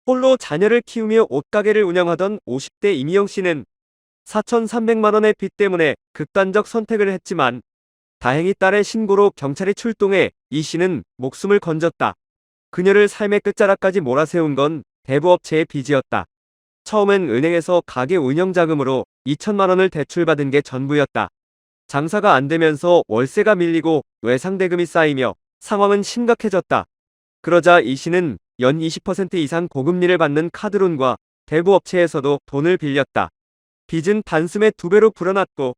홀로 자녀를 키우며 옷가게를 운영하던 50대 이미영 씨는 4,300만 원의 빚 때문에 극단적 선택을 했지만 다행히 딸의 신고로 경찰이 출동해 이 씨는 목숨을 건졌다. 그녀를 삶의 끝자락까지 몰아세운 건 대부업체의 빚이었다. 처음엔 은행에서 가게 운영 자금으로 2천만 원을 대출받은 게 전부였다. 장사가 안 되면서 월세가 밀리고 외상대금이 쌓이며 상황은 심각해졌다. 그러자 이 씨는 연 20% 이상 고금리를 받는 카드론과 대부업체에서도 돈을 빌렸다. 빚은 단숨에 2배로 불어났고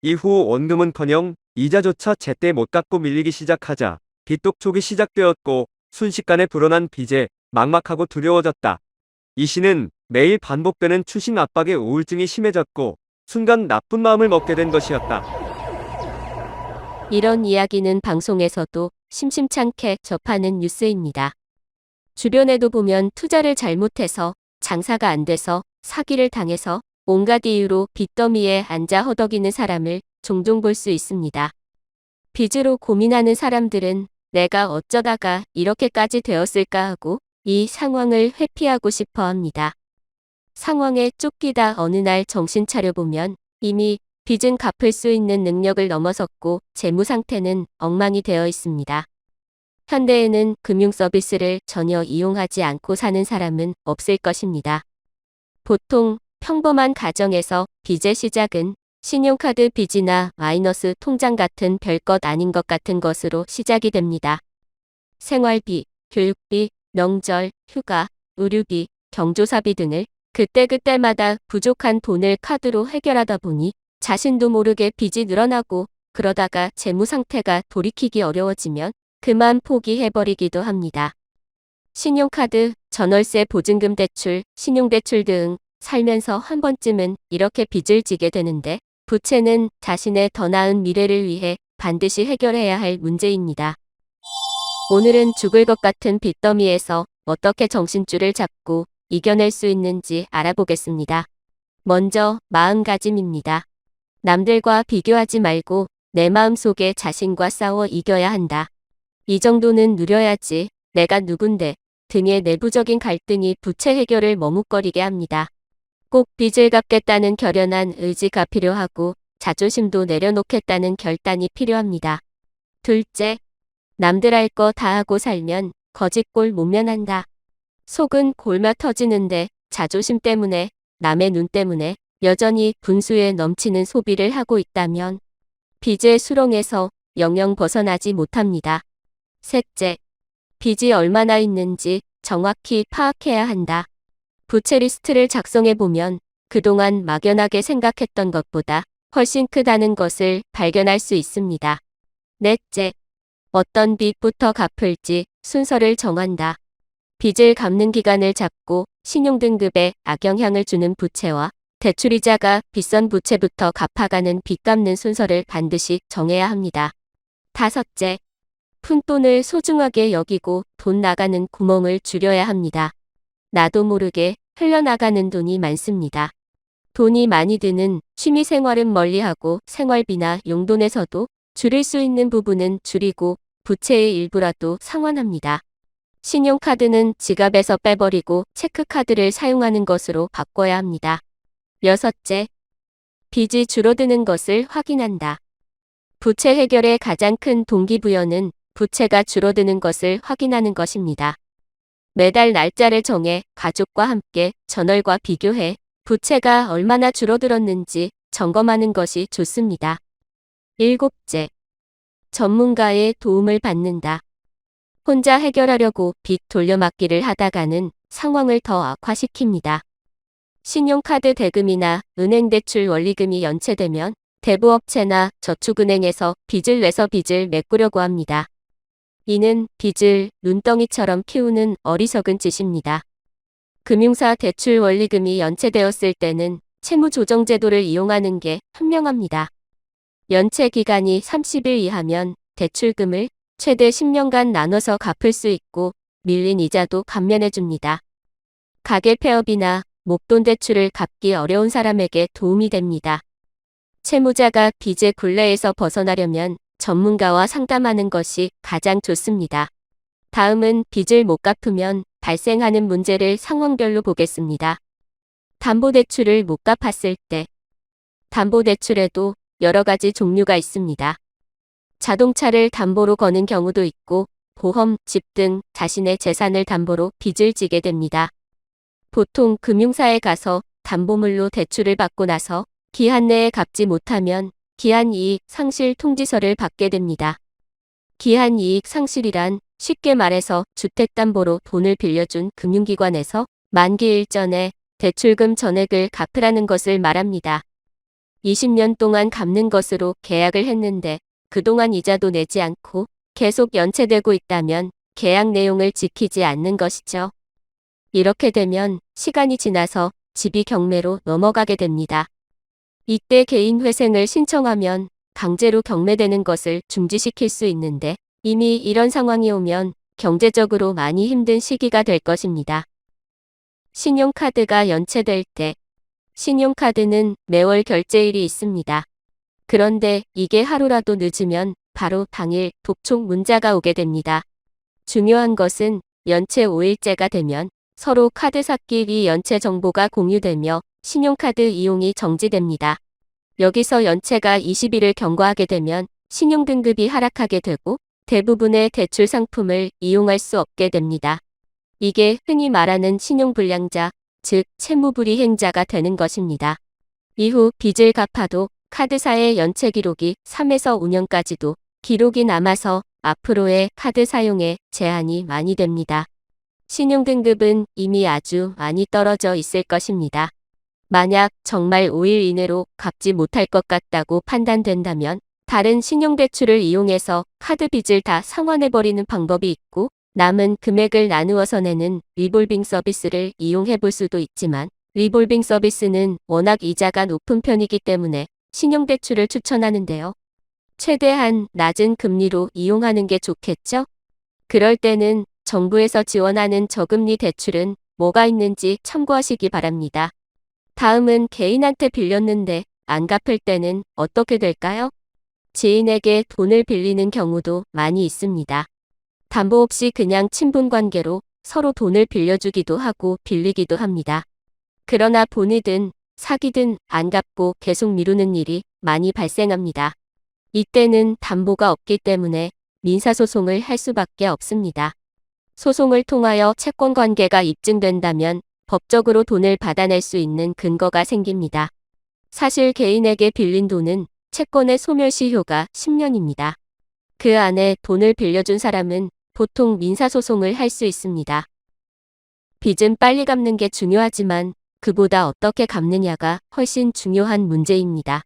이후 원금은커녕 이자조차 제때 못 갚고 밀리기 시작하자 빚독촉이 시작되었고 순식간에 불어난 빚에 막막하고 두려워졌다. 이 씨는 매일 반복되는 추심 압박에 우울증이 심해졌고 순간 나쁜 마음을 먹게 된 것이었다. 이런 이야기는 방송에서도 심심찮게 접하는 뉴스입니다. 주변에도 보면 투자를 잘못해서 장사가 안 돼서 사기를 당해서 온갖 이유로 빚더미에 앉아 허덕이는 사람을 종종 볼 수 있습니다. 빚으로 고민하는 사람들은 내가 어쩌다가 이렇게까지 되었을까 하고 이 상황을 회피하고 싶어 합니다. 상황에 쫓기다 어느 날 정신 차려보면 이미 빚은 갚을 수 있는 능력을 넘어섰고 재무 상태는 엉망이 되어 있습니다. 현대에는 금융 서비스를 전혀 이용하지 않고 사는 사람은 없을 것입니다. 보통 평범한 가정에서 빚의 시작은 신용카드 빚이나 마이너스 통장 같은 별것 아닌 것 같은 것으로 시작이 됩니다. 생활비, 교육비, 명절, 휴가, 의료비, 경조사비 등을 그때그때마다 부족한 돈을 카드로 해결하다 보니 자신도 모르게 빚이 늘어나고 그러다가 재무 상태가 돌이키기 어려워지면 그만 포기해버리기도 합니다. 신용카드, 전월세 보증금 대출, 신용대출 등 살면서 한 번쯤은 이렇게 빚을 지게 되는데 부채는 자신의 더 나은 미래를 위해 반드시 해결해야 할 문제입니다. 오늘은 죽을 것 같은 빚더미에서 어떻게 정신줄을 잡고 이겨낼 수 있는지 알아보겠습니다. 먼저 마음가짐입니다. 남들과 비교하지 말고 내 마음속에 자신과 싸워 이겨야 한다. 이 정도는 누려야지 내가 누군데 등의 내부적인 갈등이 부채 해결을 머뭇거리게 합니다. 꼭 빚을 갚겠다는 결연한 의지가 필요하고 자존심도 내려놓겠다는 결단이 필요합니다. 둘째, 남들 할 거 다 하고 살면 거짓골 못 면한다. 속은 골마 터지는데 자존심 때문에 남의 눈 때문에 여전히 분수에 넘치는 소비를 하고 있다면 빚의 수렁에서 영영 벗어나지 못합니다. 셋째, 빚이 얼마나 있는지 정확히 파악해야 한다. 부채 리스트를 작성해보면 그동안 막연하게 생각했던 것보다 훨씬 크다는 것을 발견할 수 있습니다. 넷째, 어떤 빚부터 갚을지 순서를 정한다. 빚을 갚는 기간을 잡고 신용등급에 악영향을 주는 부채와 대출이자가 비싼 부채부터 갚아가는 빚 갚는 순서를 반드시 정해야 합니다. 다섯째, 푼돈을 소중하게 여기고 돈 나가는 구멍을 줄여야 합니다. 나도 모르게 흘러나가는 돈이 많습니다. 돈이 많이 드는 취미생활은 멀리하고 생활비나 용돈에서도 줄일 수 있는 부분은 줄이고 부채의 일부라도 상환합니다. 신용카드는 지갑에서 빼버리고 체크카드를 사용하는 것으로 바꿔야 합니다. 여섯째, 빚이 줄어드는 것을 확인한다. 부채 해결의 가장 큰 동기부여는 부채가 줄어드는 것을 확인하는 것입니다. 매달 날짜를 정해 가족과 함께 전월과 비교해 부채가 얼마나 줄어들었는지 점검하는 것이 좋습니다. 일곱째, 전문가의 도움을 받는다. 혼자 해결하려고 빚 돌려막기를 하다가는 상황을 더 악화시킵니다. 신용카드 대금이나 은행대출 원리금이 연체되면 대부업체나 저축은행에서 빚을 내서 빚을 메꾸려고 합니다. 이는 빚을 눈덩이처럼 키우는 어리석은 짓입니다. 금융사 대출 원리금이 연체되었을 때는 채무조정제도를 이용하는 게 현명합니다. 연체 기간이 30일 이하면 대출금을 최대 10년간 나눠서 갚을 수 있고 밀린 이자도 감면해줍니다. 가계 폐업이나 목돈 대출을 갚기 어려운 사람에게 도움이 됩니다. 채무자가 빚의 굴레에서 벗어나려면 전문가와 상담하는 것이 가장 좋습니다. 다음은 빚을 못 갚으면 발생하는 문제를 상황별로 보겠습니다. 담보대출을 못 갚았을 때. 담보대출에도 여러 가지 종류가 있습니다. 자동차를 담보로 거는 경우도 있고 보험, 집 등 자신의 재산을 담보로 빚을 지게 됩니다. 보통 금융사에 가서 담보물로 대출을 받고 나서 기한 내에 갚지 못하면 기한이익 상실 통지서를 받게 됩니다. 기한이익 상실이란 쉽게 말해서 주택담보로 돈을 빌려준 금융기관에서 만기일 전에 대출금 전액을 갚으라는 것을 말합니다. 20년 동안 갚는 것으로 계약을 했는데 그동안 이자도 내지 않고 계속 연체되고 있다면 계약 내용을 지키지 않는 것이죠. 이렇게 되면 시간이 지나서 집이 경매로 넘어가게 됩니다. 이때 개인회생을 신청하면 강제로 경매되는 것을 중지시킬 수 있는데 이미 이런 상황이 오면 경제적으로 많이 힘든 시기가 될 것입니다. 신용카드가 연체될 때. 신용카드는 매월 결제일이 있습니다. 그런데 이게 하루라도 늦으면 바로 당일 독촉 문자가 오게 됩니다. 중요한 것은 연체 5일째가 되면 서로 카드사끼리 연체 정보가 공유되며 신용카드 이용이 정지됩니다. 여기서 연체가 20일을 경과하게 되면 신용등급이 하락하게 되고 대부분의 대출 상품을 이용할 수 없게 됩니다. 이게 흔히 말하는 신용불량자, 즉 채무불이행자가 되는 것입니다. 이후 빚을 갚아도 카드사의 연체 기록이 3에서 5년까지도 기록이 남아서 앞으로의 카드 사용에 제한이 많이 됩니다. 신용등급은 이미 아주 많이 떨어져 있을 것입니다. 만약 정말 5일 이내로 갚지 못할 것 같다고 판단된다면 다른 신용대출을 이용해서 카드 빚을 다 상환해버리는 방법이 있고 남은 금액을 나누어서 내는 리볼빙 서비스를 이용해 볼 수도 있지만 리볼빙 서비스는 워낙 이자가 높은 편이기 때문에 신용대출을 추천하는데요. 최대한 낮은 금리로 이용하는 게 좋겠죠? 그럴 때는 정부에서 지원하는 저금리 대출은 뭐가 있는지 참고하시기 바랍니다. 다음은 개인한테 빌렸는데 안 갚을 때는 어떻게 될까요? 지인에게 돈을 빌리는 경우도 많이 있습니다. 담보 없이 그냥 친분관계로 서로 돈을 빌려주기도 하고 빌리기도 합니다. 그러나 본이든 사기든 안 갚고 계속 미루는 일이 많이 발생합니다. 이때는 담보가 없기 때문에 민사소송을 할 수밖에 없습니다. 소송을 통하여 채권관계가 입증된다면 법적으로 돈을 받아낼 수 있는 근거가 생깁니다. 사실 개인에게 빌린 돈은 채권의 소멸시효가 10년입니다. 그 안에 돈을 빌려준 사람은 보통 민사소송을 할 수 있습니다. 빚은 빨리 갚는 게 중요하지만 그보다 어떻게 갚느냐가 훨씬 중요한 문제입니다.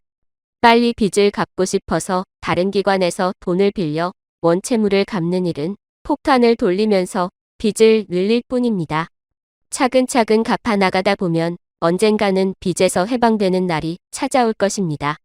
빨리 빚을 갚고 싶어서 다른 기관에서 돈을 빌려 원채무를 갚는 일은 폭탄을 돌리면서 빚을 늘릴 뿐입니다. 차근차근 갚아나가다 보면 언젠가는 빚에서 해방되는 날이 찾아올 것입니다.